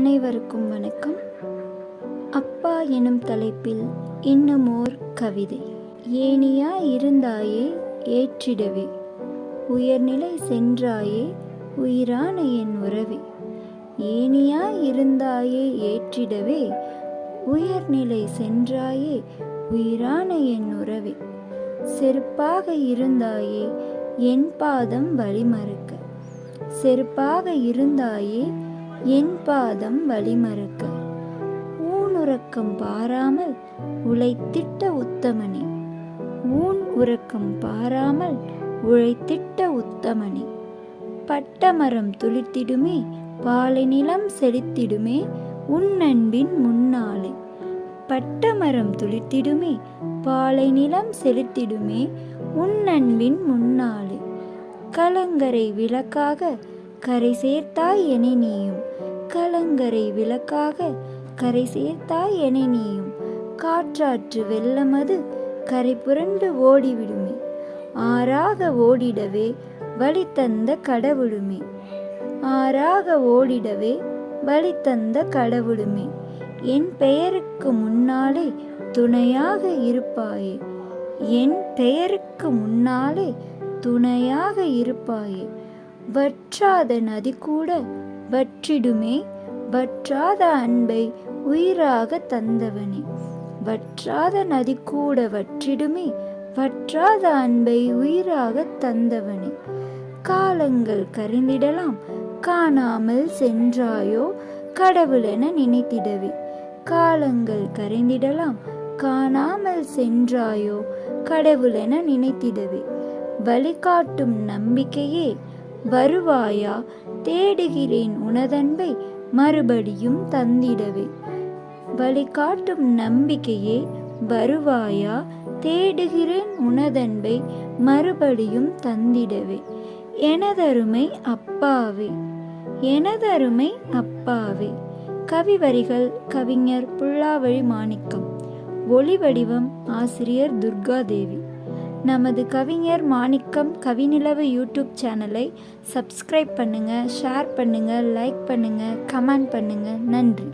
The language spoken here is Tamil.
அனைவருக்கும் வணக்கம். அப்பா எனும் தலைப்பில் இன்னுமோர் கவிதை. ஏணியாய் இருந்தாயே ஏற்றிடவே, உயர்நிலை சென்றாயே உயிரான என் உறவே. ஏணியாய் இருந்தாயே ஏற்றிடவே, உயர்நிலை சென்றாயே உயிரான என் உறவே. செருப்பாக இருந்தாயே என் பாதம் வழிமறக்க, செருப்பாக இருந்தாயே என் பாதம் வழிமறக்க. ஊன் உறக்கம் பாராமல் உழைத்திட்ட உத்தமனே, ஊன் உறக்கம் பாராமல் உழைத்திட்ட உத்தமனே. பட்டமரம் துளிர்த்திடுமே பாலை நிலம் செழித்திடுமே உன் அன்பின் முன்னாலே. பட்டமரம் துளிர்த்திடுமே பாலை நிலம் செழித்திடுமே உன் அன்பின் முன்னாலே. கலங்கரை விளக்காக கரை சேர்த்தாய் என நீயும், கலங்கரை விளக்காக கரை சேர்த்தாய் என நீயும். காற்றாற்று வெள்ளமது கரை புரண்டு ஓடிவிடுமே, ஆறாக ஓடிடவே வழி தந்த கடவுளுமே, ஆறாக ஓடிடவே வழி தந்த கடவுளுமே. என் பெயருக்கு முன்னாலே துணையாக இருப்பாயே, என் பெயருக்கு முன்னாலே துணையாக இருப்பாயே. வற்றாத நதி கூட வற்றிடுமே, வற்றாத அன்பை உயிராக தந்தவனே. வற்றாத நதி கூட வற்றிடுமே, வற்றாத அன்பை உயிராக தந்தவனே. காலங்கள் கரைந்திடலாம் காணாமல் சென்றாயோ கடவுளென நினைத்திடவே, காலங்கள் கரைந்திடலாம் காணாமல் சென்றாயோ கடவுளென நினைத்திடவே. வழிகாட்டும் நம்பிக்கையே வருவாயா, தேடுகிறேன் உனதன்பை மறுபடியும் தந்திடவே. வழிகாட்டும் நம்பிக்கையே வருவாயா, தேடுகிறேன் உனதன்பை மறுபடியும் தந்திடவே. எனதருமை அப்பாவே, எனதருமை அப்பாவே. கவி வரிகள் கவிஞர் புல்லாவழி மாணிக்கம். ஒளி வடிவம் ஆசிரியர் துர்காதேவி. நமது கவிஞர் மாணிக்கம் கவிநிலவு யூடியூப் சேனலை சப்ஸ்கிரைப் பண்ணுங்கள், ஷேர் பண்ணுங்கள், லைக் பண்ணுங்கள், கமெண்ட் பண்ணுங்கள். நன்றி.